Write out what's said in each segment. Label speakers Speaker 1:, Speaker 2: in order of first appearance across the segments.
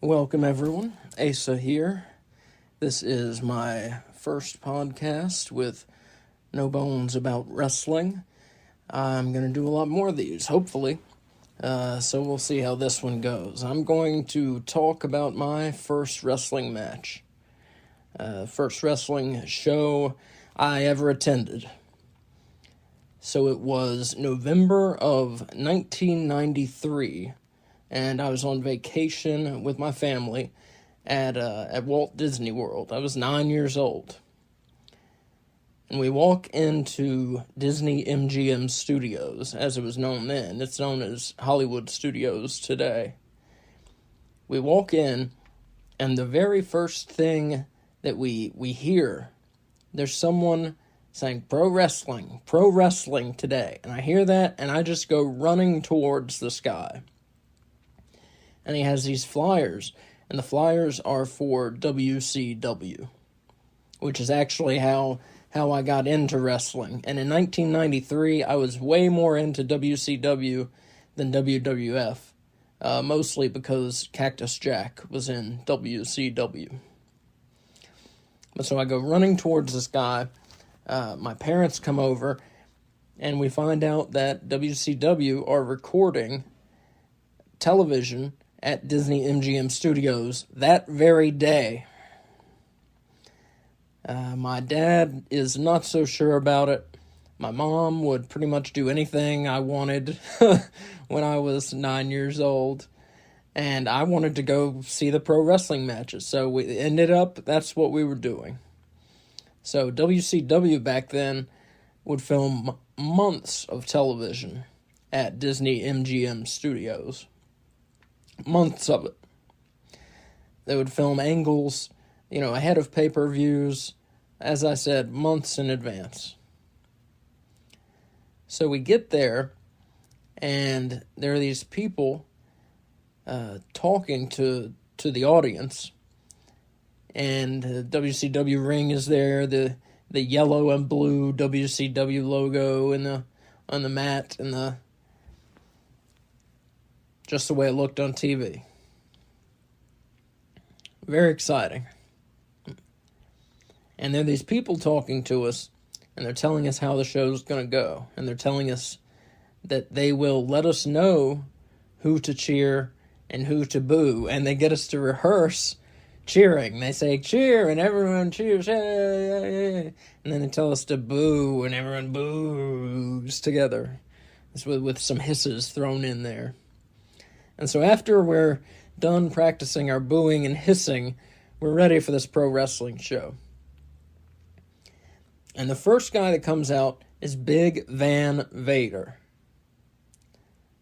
Speaker 1: Welcome everyone, Asa here. This is my first podcast with no bones about wrestling. I'm going to do a lot more of these, hopefully, so we'll see how this one goes. I'm going to talk about my first wrestling match, first wrestling show I ever attended. So it was November of 1993, and I was on vacation with my family at Walt Disney World. I was 9 years old. And we walk into Disney MGM Studios, as it was known then. It's known as Hollywood Studios today. We walk in, and the very first thing that we hear, there's someone saying, pro wrestling today. And I hear that, and I just go running towards the sky. And he has these flyers, and the flyers are for WCW, which is actually how I got into wrestling. And in 1993, I was way more into WCW than WWF, mostly because Cactus Jack was in WCW. But so I go running towards this guy. My parents come over, and we find out that WCW are recording television at Disney MGM Studios that very day. My dad is not so sure about it. My mom would pretty much do anything I wanted when I was 9 years old. And I wanted to go see the pro wrestling matches. So we ended up, that's what we were doing. So WCW back then would film months of television at Disney MGM Studios. Months of it. They would film angles, ahead of pay-per-views, as I said, months in advance. So we get there, and there are these people talking to the audience, and the WCW ring is there, the yellow and blue WCW logo on the mat, and just the way it looked on TV. Very exciting. And there are these people talking to us, and they're telling us how the show's going to go. And they're telling us that they will let us know who to cheer and who to boo. And they get us to rehearse cheering. They say, cheer, and everyone cheers. Hey. And then they tell us to boo, and everyone boos together. It's with some hisses thrown in there. And so after we're done practicing our booing and hissing, we're ready for this pro wrestling show. And the first guy that comes out is Big Van Vader.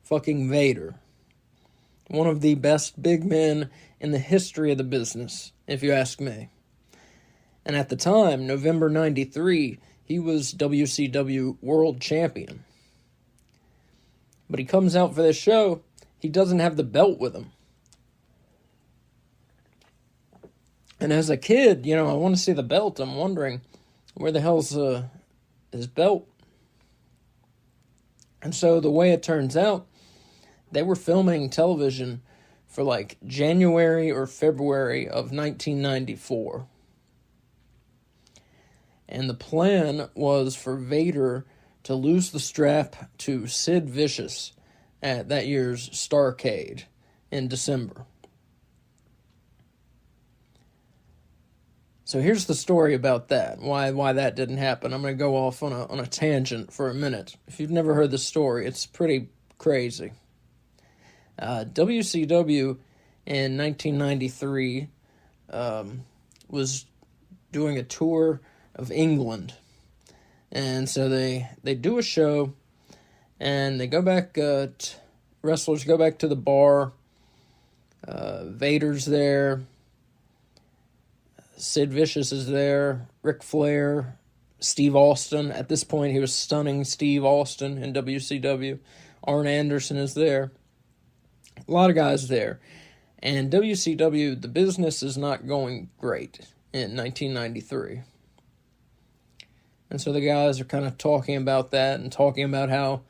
Speaker 1: Fucking Vader. One of the best big men in the history of the business, if you ask me. And at the time, November 93, he was WCW World Champion. But he comes out for this show. He doesn't have the belt with him. And as a kid, I want to see the belt. I'm wondering, where the hell's his belt? And so the way it turns out, they were filming television for like January or February of 1994. And the plan was for Vader to lose the strap to Sid Vicious at that year's Starrcade in December. So here's the story about that, why that didn't happen. I'm going to go off on a tangent for a minute. If you've never heard the story, it's pretty crazy. WCW in 1993 was doing a tour of England. And so they do a show, and they go back, wrestlers go back to the bar. Vader's there. Sid Vicious is there. Ric Flair. Steve Austin. At this point, he was stunning Steve Austin in WCW. Arn Anderson is there. A lot of guys there. And WCW, the business is not going great in 1993. And so the guys are kind of talking about that and talking about how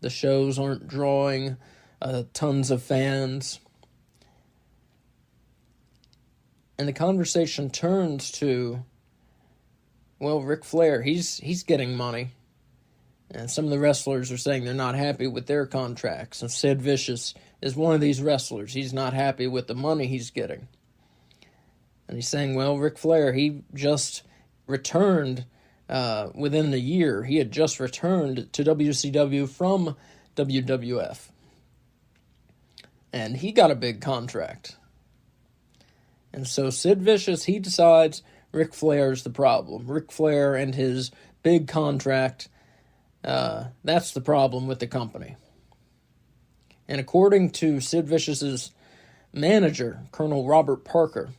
Speaker 1: the shows aren't drawing tons of fans. And the conversation turns to, well, Ric Flair, he's getting money. And some of the wrestlers are saying they're not happy with their contracts. And Sid Vicious is one of these wrestlers. He's not happy with the money he's getting. And he's saying, well, Ric Flair, he just returned within the year. He had just returned to WCW from WWF. And he got a big contract. And so Sid Vicious, he decides Ric Flair's the problem. Ric Flair and his big contract, that's the problem with the company. And according to Sid Vicious's manager, Colonel Robert Parker,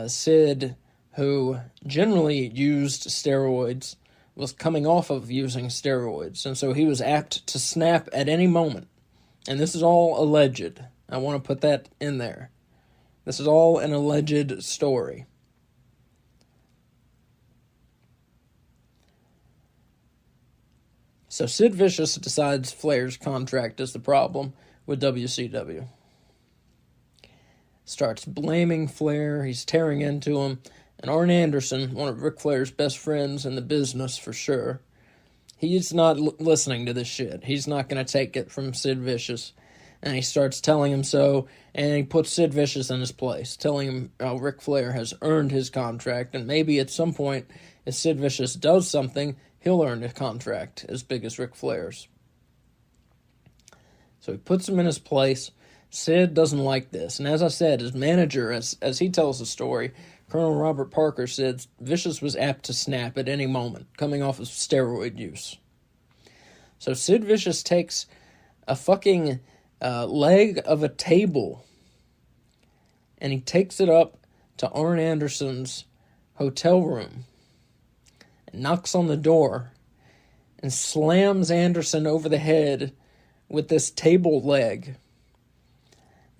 Speaker 1: Sid, who generally used steroids, was coming off of using steroids, and so he was apt to snap at any moment. And this is all alleged. I want to put that in there. This is all an alleged story. So Sid Vicious decides Flair's contract is the problem with WCW. Starts blaming Flair, he's tearing into him, and Arn Anderson, one of Ric Flair's best friends in the business for sure, he's not listening to this shit. He's not going to take it from Sid Vicious, and he starts telling him so, and he puts Sid Vicious in his place, telling him how Ric Flair has earned his contract, and maybe at some point, if Sid Vicious does something, he'll earn a contract as big as Ric Flair's. So he puts him in his place. Sid doesn't like this, and as I said, his manager, as he tells the story, Colonel Robert Parker said Vicious was apt to snap at any moment, coming off of steroid use. So Sid Vicious takes a fucking leg of a table, and he takes it up to Arn Anderson's hotel room, and knocks on the door, and slams Anderson over the head with this table leg.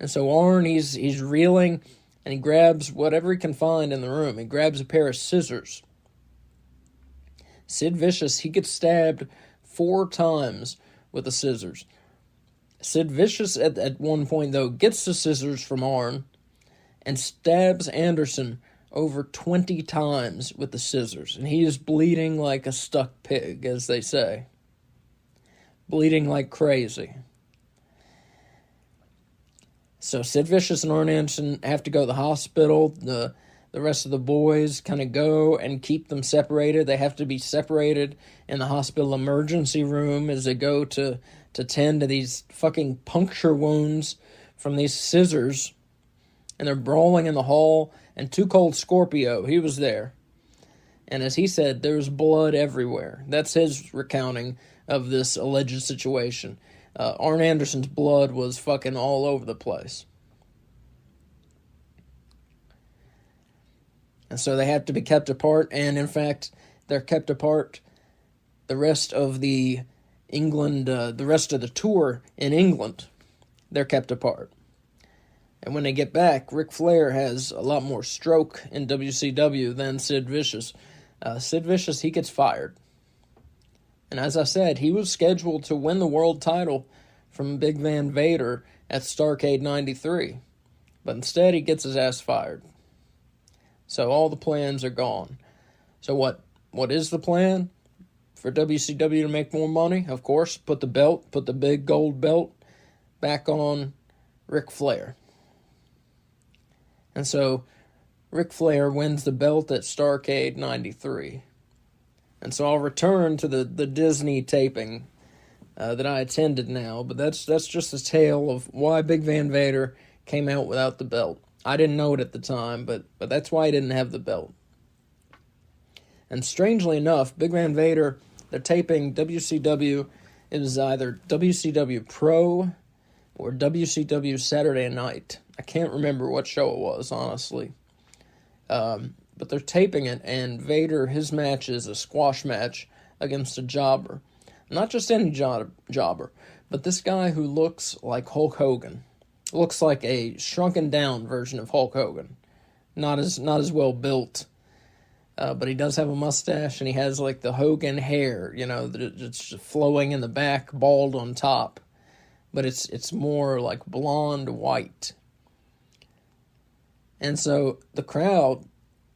Speaker 1: And so Arn, he's reeling, and he grabs whatever he can find in the room. He grabs a pair of scissors. Sid Vicious, he gets stabbed 4 times with the scissors. Sid Vicious, at one point, though, gets the scissors from Arn and stabs Anderson over 20 times with the scissors. And he is bleeding like a stuck pig, as they say. Bleeding like crazy. So Sid Vicious and Arn Anderson have to go to the hospital. The rest of the boys kind of go and keep them separated. They have to be separated in the hospital emergency room as they go to tend to these fucking puncture wounds from these scissors. And they're brawling in the hall. And Too Cold Scorpio, he was there. And as he said, there's blood everywhere. That's his recounting of this alleged situation. Arn Anderson's blood was fucking all over the place. And so they have to be kept apart, and in fact, they're kept apart the rest of the rest of the tour in England. They're kept apart. And when they get back, Ric Flair has a lot more stroke in WCW than Sid Vicious. Sid Vicious, he gets fired. And as I said, he was scheduled to win the world title from Big Van Vader at Starrcade 93. But instead, he gets his ass fired. So all the plans are gone. So what is the plan? For WCW to make more money? Of course, put the big gold belt back on Ric Flair. And so Ric Flair wins the belt at Starrcade 93. And so I'll return to the Disney taping that I attended now, but that's just a tale of why Big Van Vader came out without the belt. I didn't know it at the time, but that's why he didn't have the belt. And strangely enough, Big Van Vader, they're taping WCW, it was either WCW Pro or WCW Saturday Night. I can't remember what show it was, honestly. But they're taping it, and Vader, his match is a squash match against a jobber. Not just any jobber, but this guy who looks like Hulk Hogan. Looks like a shrunken down version of Hulk Hogan. Not as well built. But he does have a mustache, and he has like the Hogan hair, it's flowing in the back, bald on top. But it's more like blonde white. And so the crowd,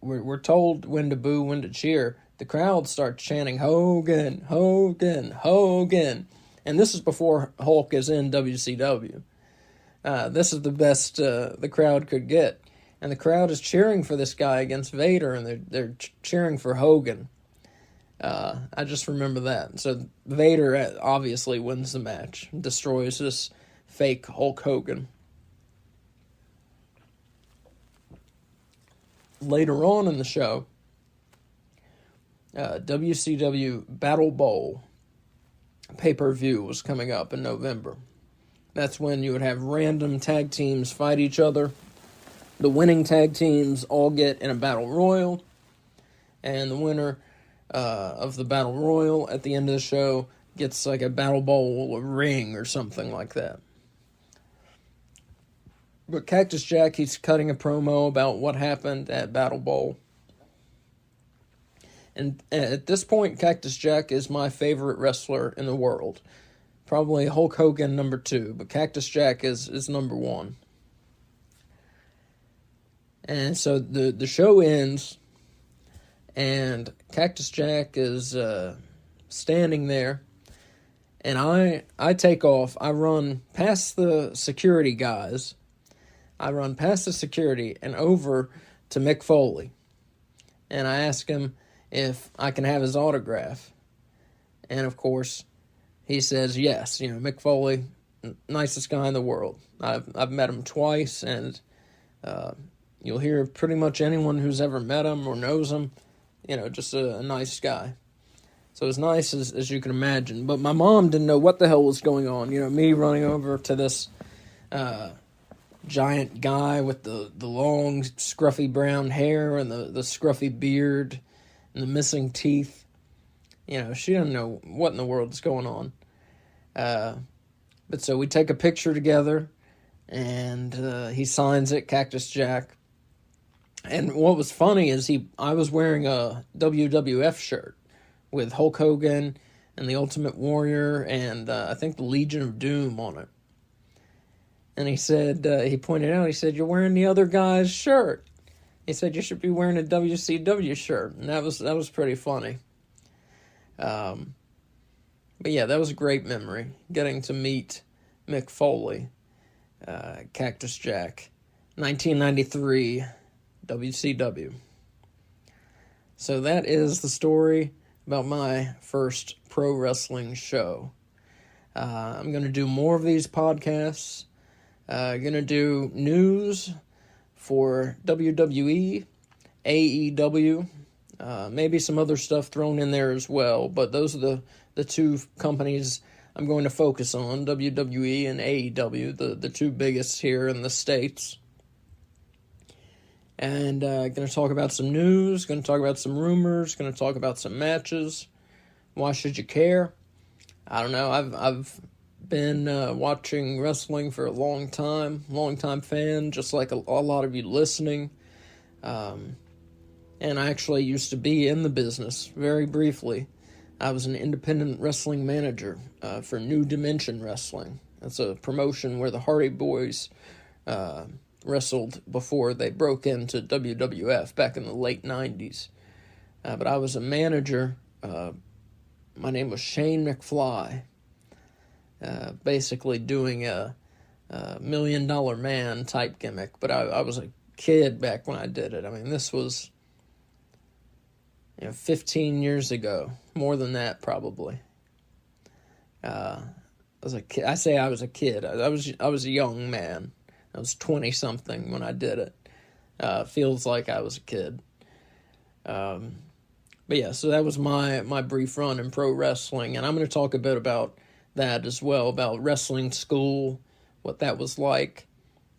Speaker 1: we're told when to boo, when to cheer. The crowd starts chanting, Hogan, Hogan, Hogan. And this is before Hulk is in WCW. This is the best the crowd could get. And the crowd is cheering for this guy against Vader, and they're cheering for Hogan. I just remember that. So Vader obviously wins the match, destroys this fake Hulk Hogan. Later on in the show, WCW Battle Bowl pay-per-view was coming up in November. That's when you would have random tag teams fight each other. The winning tag teams all get in a battle royal, and the winner of the battle royal at the end of the show gets like a battle bowl, a ring, or something like that. But Cactus Jack, he's cutting a promo about what happened at Battle Bowl. And at this point, Cactus Jack is my favorite wrestler in the world. Probably Hulk Hogan number 2, but Cactus Jack is number 1. And so the show ends, and Cactus Jack is standing there, and I take off. I run past the security guys. I run past the security and over to Mick Foley, and I ask him if I can have his autograph. And of course, he says yes. You know, Mick Foley, nicest guy in the world. I've met him twice, and you'll hear pretty much anyone who's ever met him or knows him, you know, just a nice guy. So as nice as you can imagine. But my mom didn't know what the hell was going on. You know, me running over to this giant guy with the long, scruffy brown hair and the scruffy beard and the missing teeth. You know, she didn't know what in the world is going on. But so we take a picture together, and he signs it, Cactus Jack. And what was funny is I was wearing a WWF shirt with Hulk Hogan and the Ultimate Warrior and I think the Legion of Doom on it. And he said, he pointed out, he said, "You're wearing the other guy's shirt." He said, "You should be wearing a WCW shirt." And that was pretty funny. But yeah, that was a great memory, getting to meet Mick Foley, Cactus Jack, 1993 WCW. So that is the story about my first pro wrestling show. I'm going to do more of these podcasts. Going to do news for WWE, AEW, maybe some other stuff thrown in there as well, but those are the two companies I'm going to focus on, WWE and AEW, the two biggest here in the States. And going to talk about some news, going to talk about some rumors, going to talk about some matches. Why should you care? I don't know. I've been watching wrestling for a long time fan, just like a lot of you listening. And I actually used to be in the business very briefly. I was an independent wrestling manager for New Dimension Wrestling. That's a promotion where the Hardy Boys wrestled before they broke into WWF back in the late 90s. But I was a manager. My name was Shane McFly. Basically doing a $1 Million Man type gimmick. But I was a kid back when I did it. I mean, this was 15 years ago. More than that, probably. I was a kid. I say I was a kid. I was a young man. I was 20-something when I did it. Feels like I was a kid. But yeah, so that was my brief run in pro wrestling, and I'm going to talk a bit about that as well, about wrestling school, what that was like,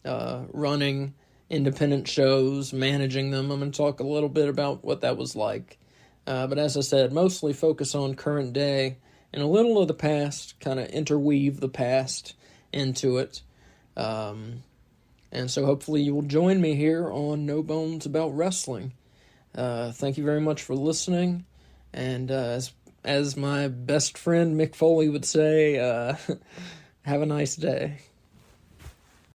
Speaker 1: running independent shows, managing them. I'm going to talk a little bit about what that was like. But as I said, mostly focus on current day and a little of the past, kind of interweave the past into it. And so hopefully you will join me here on No Bones About Wrestling. Thank you very much for listening. And as my best friend Mick Foley would say, have a nice day.